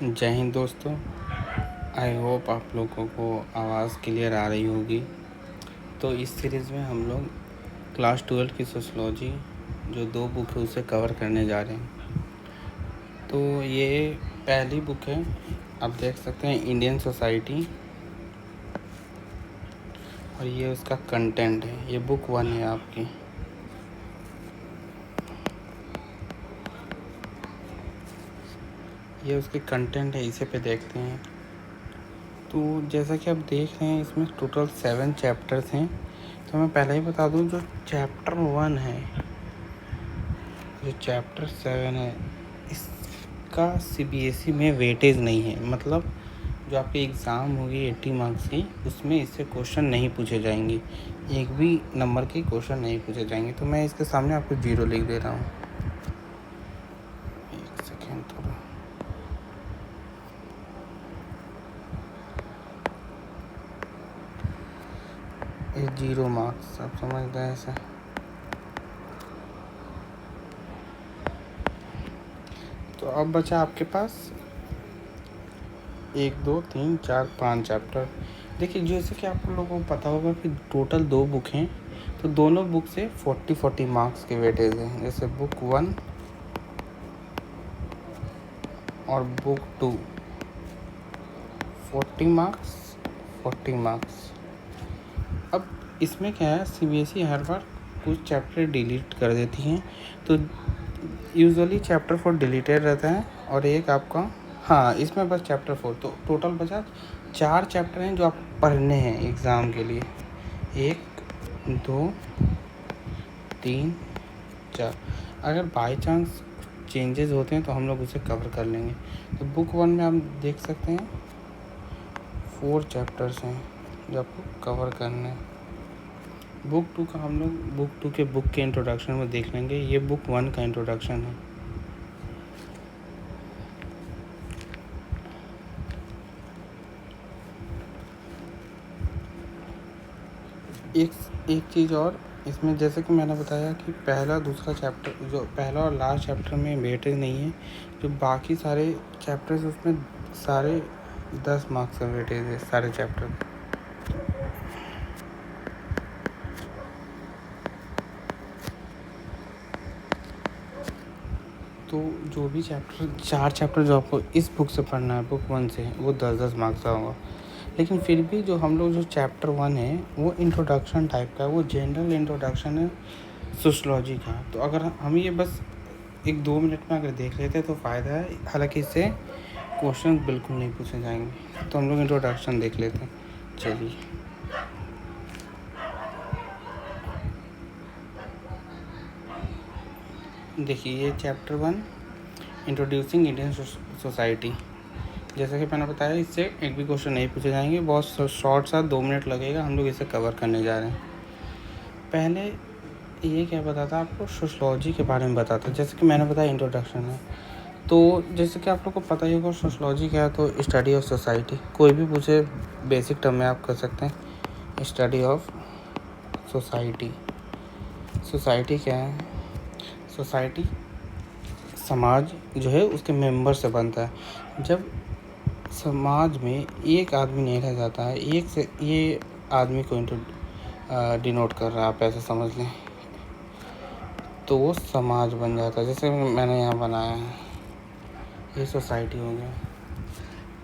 जय हिंद दोस्तों। I hope आप लोगों को आवाज़ क्लियर आ रही होगी। तो इस सीरीज़ में हम लोग क्लास 12 की सोशलॉजी जो 2 बुक है उसे कवर करने जा रहे हैं। तो ये पहली बुक है, आप देख सकते हैं, इंडियन सोसाइटी, और ये उसका कंटेंट है। ये बुक 1 है आपकी। ये उसके कंटेंट है, इसे पे देखते हैं। तो जैसा कि आप देख रहे हैं, इसमें टोटल 7 चैप्टर्स हैं। तो मैं पहले ही बता दूं, जो चैप्टर 1 है, जो चैप्टर 7 है, इसका सीबीएसई में वेटेज नहीं है। मतलब जो आपकी एग्ज़ाम होगी 80 मार्क्स की, उसमें इससे क्वेश्चन नहीं पूछे जाएंगे, एक भी नंबर के क्वेश्चन नहीं पूछे जाएंगे। तो मैं इसके सामने आपको 0 लिख दे रहा हूँ। एक सेकेंड, थोड़ा ये 0 मार्क्स, आप समझ रहे ऐसा। तो अब बचा आपके पास 1 2 3 4 5 चैप्टर। देखिए, जैसे कि आप लोगों को पता होगा कि टोटल 2 बुक हैं, तो दोनों बुक से 40 मार्क्स के वेटेज हैं। जैसे बुक 1 और बुक 2 40 मार्क्स 40 मार्क्स। अब इसमें क्या है, सीबीएसई हर बार कुछ चैप्टर डिलीट कर देती हैं। तो यूजुअली चैप्टर 4 डिलीटेड रहता है और एक आपका, हाँ, इसमें बस चैप्टर 4। तो टोटल बचा 4 चैप्टर हैं जो आप पढ़ने हैं एग्ज़ाम के लिए। 1 2 3 4। अगर बाई चांस चेंजेस होते हैं तो हम लोग उसे कवर कर लेंगे। तो बुक 1 में आप देख सकते हैं 4 चैप्टर्स हैं जो आपको कवर करने हैं। बुक 2 का हम लोग बुक 2 के बुक के इंट्रोडक्शन में देख लेंगे। ये बुक 1 का इंट्रोडक्शन है। एक चीज़ और इसमें, जैसे कि मैंने बताया कि पहला दूसरा चैप्टर, जो पहला और लास्ट चैप्टर में वेटेज नहीं है, जो बाकी सारे चैप्टर्स उसमें सारे 10 मार्क्स का वेटेज है सारे चैप्टर। तो जो भी चैप्टर 4 चैप्टर जो आपको इस बुक से पढ़ना है, बुक 1 से, वो 10-10 मार्क्स का होगा। लेकिन फिर भी जो हम लोग जो चैप्टर 1 है वो इंट्रोडक्शन टाइप का है, वो जनरल इंट्रोडक्शन है सोशलॉजी का। तो अगर हम ये बस 1-2 मिनट में अगर देख लेते हैं तो फ़ायदा है। हालांकि इससे क्वेश्चन बिल्कुल नहीं पूछे जाएंगे। तो हम लोग इंट्रोडक्शन देख लेते हैं। चलिए, देखिए, ये चैप्टर 1, इंट्रोड्यूसिंग इंडियन सोसाइटी। जैसा कि मैंने बताया, इससे एक भी क्वेश्चन नहीं पूछे जाएंगे। बहुत शॉर्ट सा 2 मिनट लगेगा, हम लोग इसे कवर करने जा रहे हैं। पहले ये क्या बताता, आपको सोशलॉजी के बारे में बताता। जैसे कि मैंने बताया इंट्रोडक्शन है। तो जैसे कि आप लोग को पता ही होगा सोशलॉजी क्या है। तो स्टडी ऑफ सोसाइटी, कोई भी पूछे बेसिक टर्म में आप कर सकते हैं, स्टडी ऑफ सोसाइटी। सोसाइटी क्या है? सोसाइटी समाज जो है उसके मेंबर से बनता है। जब समाज में एक आदमी नहीं रह जाता है, एक से ये आदमी को डिनोट कर रहा है, आप ऐसे समझ लें, तो वो समाज बन जाता है। जैसे मैंने यहाँ बनाया है, ये सोसाइटी हो गया।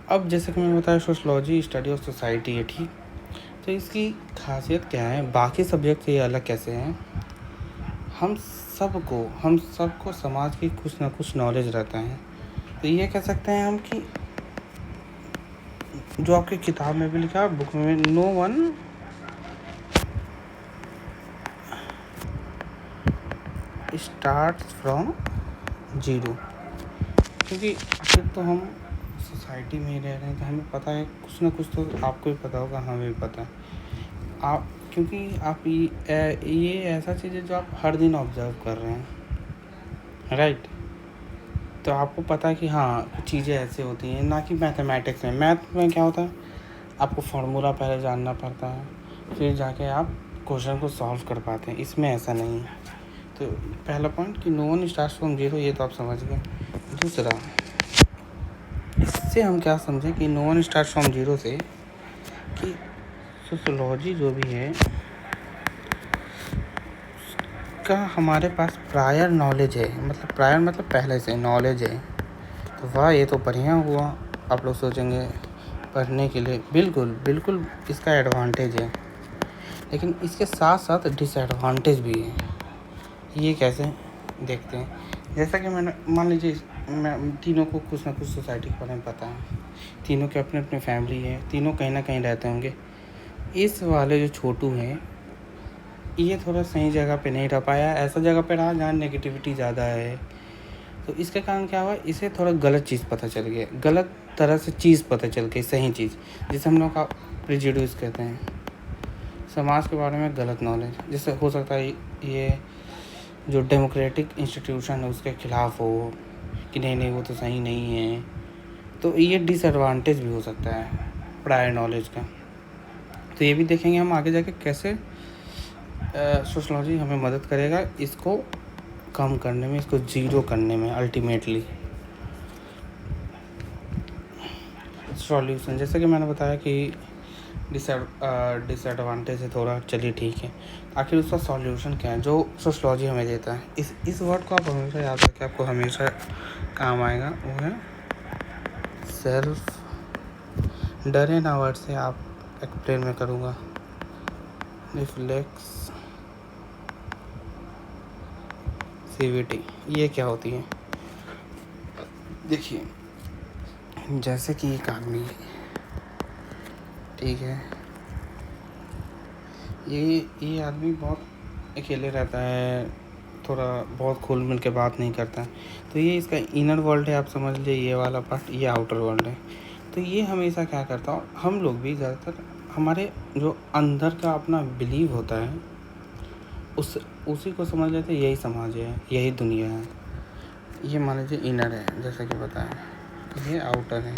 अब जैसे कि मैंने बताया, सोशलॉजी स्टडी ऑफ सोसाइटी है, ठीक। तो इसकी खासियत क्या है, बाकी सब्जेक्ट से ये अलग कैसे हैं? हम सबको समाज की कुछ ना कुछ नॉलेज रहता है। तो ये कह सकते हैं हम कि जो आपकी किताब में भी लिखा है, बुक में, no one starts from zero. क्योंकि आखिर तो हम सोसाइटी में ही रह रहे हैं, तो हमें पता है कुछ ना कुछ, तो आपको भी पता होगा, हमें भी पता है। आप, क्योंकि आप ये ऐसा चीज़ है जो आप हर दिन ऑब्जर्व कर रहे हैं, राइट। तो आपको पता है कि हाँ, कुछ चीज़ें ऐसे होती हैं। ना कि मैथमेटिक्स में, मैथ में क्या होता है, आपको फार्मूला पहले जानना पड़ता है, फिर जाके आप क्वेश्चन को सॉल्व कर पाते हैं। इसमें ऐसा नहीं है। तो पहला पॉइंट कि no one starts from zero, ये तो आप समझ गए। दूसरा, इससे हम क्या समझें कि no one start from zero से कि सोशोलॉजी जो भी है का हमारे पास प्रायर नॉलेज है, मतलब प्रायर मतलब पहले से नॉलेज है, तो वाह ये तो बढ़िया हुआ। आप लोग सोचेंगे पढ़ने के लिए, बिल्कुल बिल्कुल इसका एडवांटेज है, लेकिन इसके साथ साथ डिसएडवांटेज भी है। ये कैसे देखते हैं, जैसा कि मैंने मान लीजिए मैं तीनों को कुछ ना कुछ सोसाइटी के बारे में पता है, तीनों के अपने अपने फैमिली है, तीनों कहीं ना कहीं रहते होंगे। इस वाले जो छोटू हैं ये थोड़ा सही जगह पे नहीं रह पाया, ऐसा जगह पे रहा जहाँ नेगेटिविटी ज़्यादा है, तो इसके कारण क्या हुआ, इसे थोड़ा गलत चीज़ पता चल गया, गलत तरह से चीज़ पता चल गई, सही चीज़ जिसे हम लोग का प्रिजुडिस कहते हैं, समाज के बारे में गलत नॉलेज। जैसे हो सकता है ये जो डेमोक्रेटिक इंस्टीट्यूशन है उसके खिलाफ हो कि नहीं नहीं वो तो सही नहीं है, तो ये डिसएडवांटेज भी हो सकता है प्रायर नॉलेज का। तो ये भी देखेंगे हम आगे जाके कैसे सोशलॉजी हमें मदद करेगा इसको कम करने में, इसको ज़ीरो करने में अल्टीमेटली। सॉल्यूशन, जैसे कि मैंने बताया कि डिसएडवांटेज है थोड़ा, चलिए ठीक है, आखिर उसका सॉल्यूशन क्या है जो सोशलॉजी हमें देता है। इस वर्ड को आप हमेशा याद रखें, आपको हमेशा काम आएगा, वो है सेल्फ। डरे ना वर्ड से, आप एक्सप्लेन में करूँगा। रिफ्लेक्सिविटी ये क्या होती है, देखिए जैसे कि एक आदमी ठीक है, ये आदमी बहुत अकेले रहता है, थोड़ा बहुत खुल मिल के बात नहीं करता है, तो ये इसका इनर वर्ल्ड है, आप समझ लीजिए ये वाला पार्ट, ये आउटर वर्ल्ड है। तो ये हमेशा क्या करता है, हम लोग भी ज़्यादातर हमारे जो अंदर का अपना बिलीव होता है उसी को समझ लेते हैं, यही समाज है, यही दुनिया है। ये मान लीजिए इनर है, जैसा कि बताया, ये आउटर है।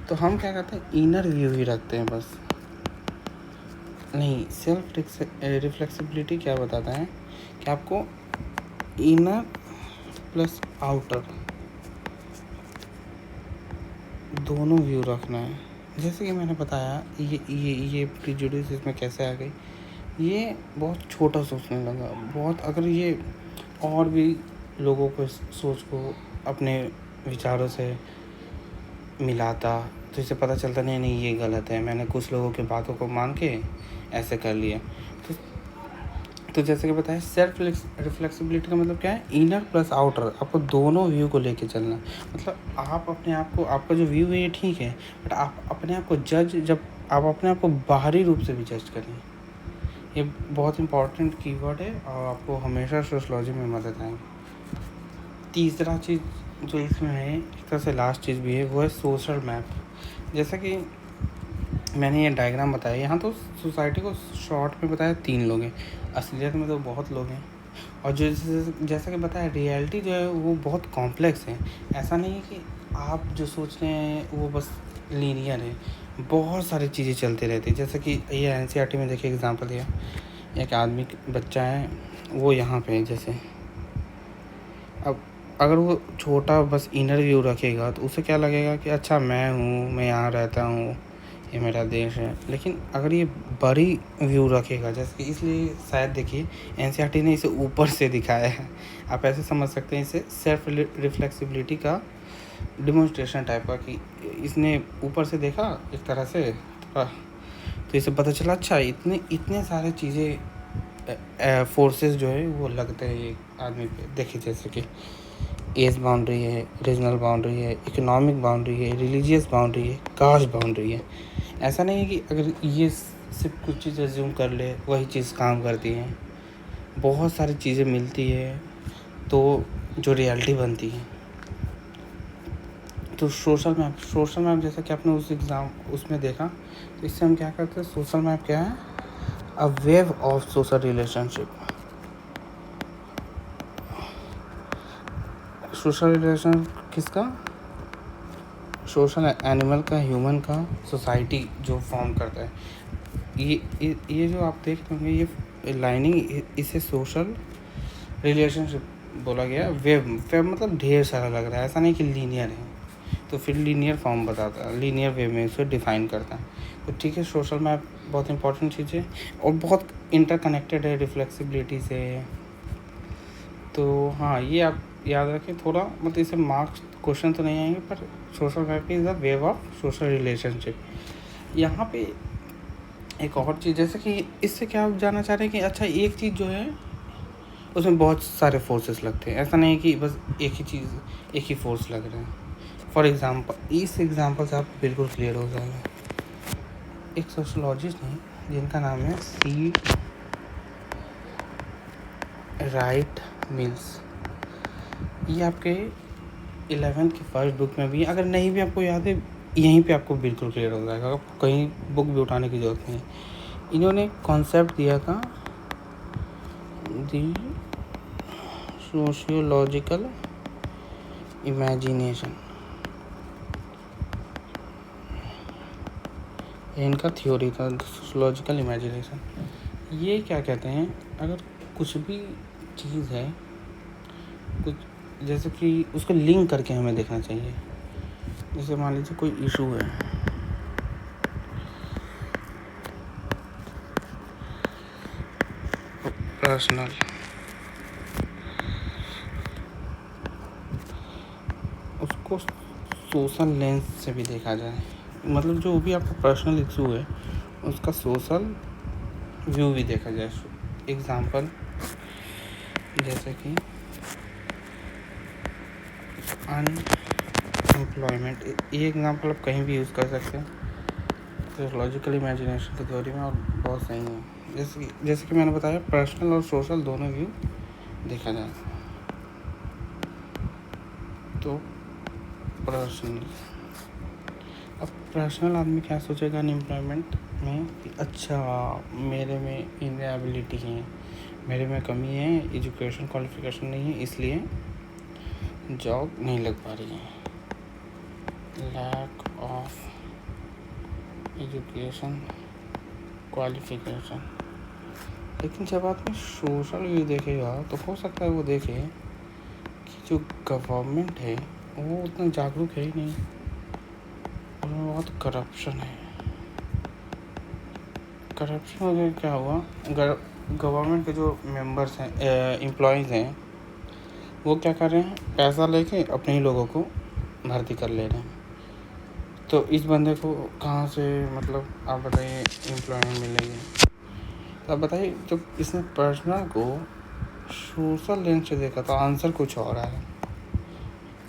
तो हम क्या करते हैं, इनर व्यू ही रखते हैं बस। नहीं, सेल्फ रिफ्लेक्सिबिलिटी क्या बताता है कि आपको इनर प्लस आउटर दोनों व्यू रखना है। जैसे कि मैंने बताया, ये प्रिजुडिस इसमें कैसे आ गई, ये बहुत छोटा सोचने लगा बहुत। अगर ये और भी लोगों को सोच को अपने विचारों से मिलाता तो इसे पता चलता नहीं नहीं ये गलत है, मैंने कुछ लोगों की बातों को मान के ऐसे कर लिया। तो जैसे कि बताया, सेल्फ रिफ्लेक्सिबिलिटी का मतलब क्या है, इनर प्लस आउटर, आपको दोनों व्यू को लेके चलना। मतलब आप अपने आप को, आपका जो व्यू है ये ठीक है, बट आप अपने आप को जब आप अपने आप को बाहरी रूप से भी जज करें, ये बहुत इंपॉर्टेंट कीवर्ड है और आपको हमेशा सोशलॉजी में मदद आएगी। तीसरा चीज़ जो इसमें है, एक तरह से लास्ट चीज़ भी है, वो है सोशल मैप। जैसा कि मैंने ये डायग्राम बताया, यहाँ तो सोसाइटी को शॉर्ट में बताया 3 लोग हैं, असलियत में तो बहुत लोग हैं। और जो जैसा कि बताया, रियलिटी जो है वो बहुत कॉम्प्लेक्स है। ऐसा नहीं है कि आप जो सोच रहे हैं वो बस लीनियर है, बहुत सारी चीज़ें चलती रहती है। जैसे कि ये एनसीईआरटी में देखिए एग्जांपल दिया, एक आदमी बच्चा है वो यहाँ पे है, जैसे अब अगर वो छोटा बस इनर व्यू रखेगा तो उसे क्या लगेगा कि अच्छा मैं हूँ, मैं यहाँ रहता हूँ, ये मेरा देश है। लेकिन अगर ये बड़ी व्यू रखेगा, जैसे कि इसलिए शायद देखिए एनसीईआरटी ने इसे ऊपर से दिखाया है, आप ऐसे समझ सकते हैं इसे सेल्फ रिफ्लेक्सिबिलिटी का डिमॉन्स्ट्रेशन टाइप का, कि इसने ऊपर से देखा एक तरह से तो इसे पता चला अच्छा इतने सारे चीज़ें फोर्सेस जो है वो लगते हैं एक आदमी पे। देखिए जैसे कि एज बाउंड्री है, रीजनल बाउंड्री है, इकोनॉमिक बाउंड्री है, रिलीजियस बाउंड्री है, कास्ट बाउंड्री है। ऐसा नहीं है कि अगर ये सिर्फ कुछ चीज़ एज्यूम कर ले वही चीज़ काम करती है, बहुत सारी चीज़ें मिलती है तो जो रियलिटी बनती है। तो सोशल मैप जैसा कि आपने उस एग्ज़ाम उसमें देखा, तो इससे हम क्या करते हैं, सोशल मैप क्या है, a wave of social relationship. Social relation किसका, सोशल एनिमल का, ह्यूमन का, सोसाइटी जो फॉर्म करता है। ये जो आप देख रहे होंगे ये लाइनिंग, इसे सोशल रिलेशनशिप बोला गया। वेव मतलब ढेर सारा लग रहा है, ऐसा नहीं कि लीनियर है। तो फिर लीनियर फॉर्म बताता है, लीनियर वे में उसे डिफ़ाइन करता है। तो ठीक है, सोशल मैप बहुत इंपॉर्टेंट चीज़ है और बहुत इंटरकनेक्टेड है रिफ्लेक्सिबिलिटी से। तो हाँ, ये आप याद रखें थोड़ा, मतलब इससे मार्क्स क्वेश्चन तो नहीं आएंगे, पर social map is the way of social relationship. यहाँ पे एक और चीज़, जैसे कि इससे क्या आप जानना चाह रहे हैं कि अच्छा एक चीज़ जो है उसमें बहुत सारे फोर्सेस लगते हैं, ऐसा नहीं है कि बस एक ही चीज़, एक ही फोर्स लग रहे हैं। फॉर एग्ज़ाम्पल, इस एग्ज़ाम्पल से आप बिल्कुल क्लियर हो जाएगा। एक सोशोलॉजिस्ट हैं जिनका नाम है सी राइट मिल्स। ये आपके 11th की फर्स्ट बुक में भी, अगर नहीं भी आपको याद है, यहीं पे आपको बिल्कुल क्लियर हो जाएगा, आपको कहीं बुक भी उठाने की ज़रूरत नहीं है। इन्होंने कॉन्सेप्ट दिया था दी सोशियोलॉजिकल इमेजिनेशन, इनका थ्योरी था सोशियोलॉजिकल इमेजिनेशन। ये क्या कहते हैं, अगर कुछ भी चीज़ है, कुछ जैसे कि उसको लिंक करके हमें देखना चाहिए। जैसे मान लीजिए कोई इशू है, पर्सनल, उसको सोशल लेंस से भी देखा जाए, मतलब जो भी आपका पर्सनल इशू है उसका सोशल व्यू भी देखा जाए। एग्ज़ाम्पल जैसे कि अनएम्प्लॉयमेंट, ये एग्ज़ाम्पल आप कहीं भी यूज़ कर सकते हैं सोशोलॉजिकल इमेजिनेशन की थ्योरी में, और बहुत सही है। जैसे कि मैंने बताया, पर्सनल और सोशल दोनों व्यू देखा जाए। तो पर्सनल, अब पर्सनल आदमी क्या सोचेगा अनएम्प्लॉयमेंट में कि अच्छा मेरे में इनएबिलिटी है, मेरे में कमी है, एजुकेशन क्वालिफिकेशन नहीं है, इसलिए जॉब नहीं लग पा रही है, लैक ऑफ एजुकेशन क्वालिफिकेशन। लेकिन जब आदमी सोशल व्यू देखेगा तो हो सकता है वो देखे कि जो गवर्नमेंट है वो उतना जागरूक है ही नहीं, उनमें बहुत करप्शन है। करप्शन वगैरह क्या हुआ, गवर्नमेंट के जो मेंबर्स हैं, एम्प्लॉयज़ हैं, वो क्या कर रहे हैं, पैसा लेके अपने ही लोगों को भर्ती कर ले रहे हैं। तो इस बंदे को कहाँ से, मतलब आप बताइए, एम्प्लॉयमेंट मिलेगी। तो आप बताइए, जब इसने पर्सनल को सोशल लेंस से देखा तो आंसर कुछ और आया।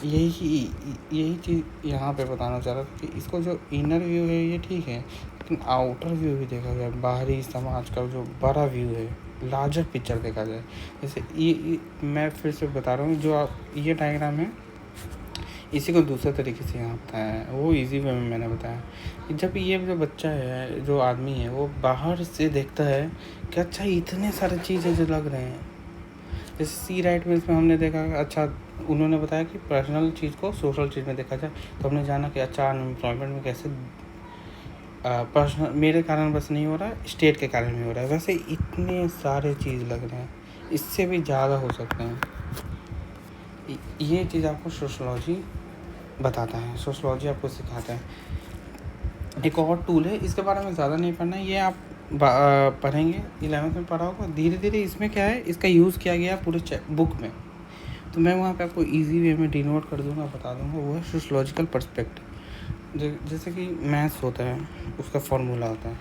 यही चीज़ यहाँ पे बताना चाह रहा था कि इसको जो इनर व्यू है ये ठीक है, लेकिन आउटर व्यू भी देखा जाए, बाहरी समाज का जो बड़ा व्यू है, लार्जर पिक्चर देखा जाए। जैसे ये मैं फिर से बता रहा हूँ, जो आप ये डायग्राम है इसी को दूसरे तरीके से यहाँ बताया है, वो इजी वे में मैंने बताया कि जब ये जो बच्चा है, जो आदमी है, वो बाहर से देखता है कि अच्छा इतने सारे चीज़ें जो लग रहे हैं, जैसे सी राइट मिल्स में हमने देखा, अच्छा उन्होंने बताया कि पर्सनल चीज़ को सोशल चीज़ में देखा जाए, तो हमने जाना कि अच्छा अनएम्प्लॉयमेंट में कैसे पर्सनल मेरे कारण बस नहीं हो रहा है, स्टेट के कारण भी हो रहा है, वैसे इतने सारे चीज़ लग रहे हैं, इससे भी ज़्यादा हो सकते हैं। ये चीज़ आपको सोशोलॉजी बताता है, सोशोलॉजी आपको सिखाता है। एक और टूल है, इसके बारे में ज़्यादा नहीं पढ़ना है, ये आप पढ़ेंगे, 11th में पढ़ा होगा। धीरे धीरे इसमें क्या है, इसका यूज़ किया गया पूरे बुक में, तो मैं वहाँ पे आपको इजी वे में डिनोट कर दूँगा, बता दूँगा। वो है सोशोलॉजिकल पर्सपेक्टिव। जैसे कि मैथ्स होता है, उसका फॉर्मूला होता है,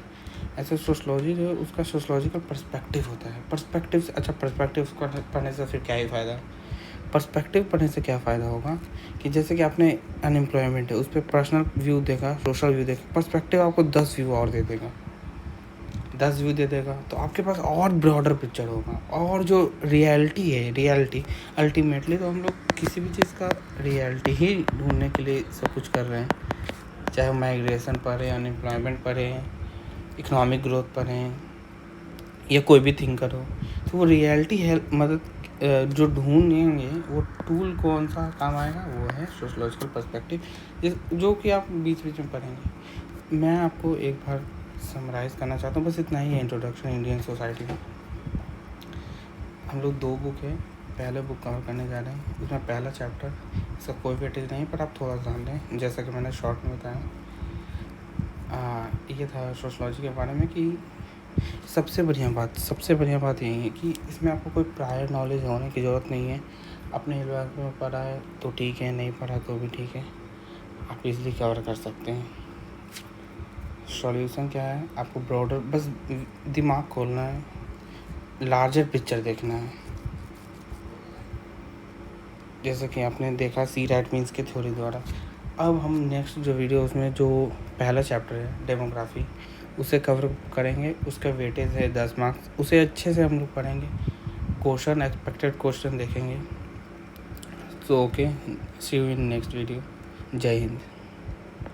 ऐसे सोशोलॉजी जो है उसका सोशोलॉजिकल पर्सपेक्टिव होता है। पर्सपेक्टिव से, अच्छा पर्सपेक्टिव पढ़ने से फिर क्या ही फ़ायदा। पर्सपेक्टिव पढ़ने से क्या फ़ायदा होगा कि जैसे कि आपने अनएम्प्लॉयमेंट है, उस पर पर्सनल व्यू देखा, सोशल व्यू देखा, पर्सपेक्टिव आपको 10 व्यू और दे देगा, 10 व्यू दे देगा, तो आपके पास और ब्रॉडर पिक्चर होगा। और जो रियलिटी है, रियलिटी अल्टीमेटली तो हम लोग किसी भी चीज़ का रियलिटी ही ढूंढने के लिए सब कुछ कर रहे हैं, चाहे माइग्रेशन पढ़ें, अनएम्प्लॉयमेंट पढ़ें, इकोनॉमिक ग्रोथ पढ़ें, या कोई भी थिंक करो, तो वो रियलिटी है, मदद जो ढूंढेंगे वो टूल कौन सा काम आएगा, वो है सोशोलॉजिकल पर्सपेक्टिव, जो कि आप बीच बीच में पढ़ेंगे। मैं आपको एक बार समराइज़ करना चाहता हूँ, बस इतना ही है इंट्रोडक्शन इंडियन सोसाइटी का। हम लोग 2 बुक है, पहले बुक कवर करने जा रहे हैं। इसमें पहला चैप्टर, इसका कोई वेटेज नहीं, पर आप थोड़ा ध्यान दें। जैसा कि मैंने शॉर्ट में बताया, ये था सोशलॉजी के बारे में कि सबसे बढ़िया बात यही है कि इसमें आपको कोई प्रायर नॉलेज होने की ज़रूरत नहीं है। अपने इलाके में पढ़ा है तो ठीक है, नहीं पढ़ा तो भी ठीक है, आप इजीली कवर कर सकते हैं। सॉल्यूशन क्या है, आपको ब्रॉडर बस दिमाग खोलना है, लार्जर पिक्चर देखना है। जैसे कि आपने देखा सी रैट मीन्स के थ्योरी द्वारा। अब हम नेक्स्ट जो वीडियो, उसमें जो पहला चैप्टर है डेमोग्राफी, उसे कवर करेंगे। उसका वेटेज है 10 मार्क्स, उसे अच्छे से हम लोग पढ़ेंगे, क्वेश्चन एक्सपेक्टेड क्वेश्चन देखेंगे। So okay, see you in next video. जय हिंद।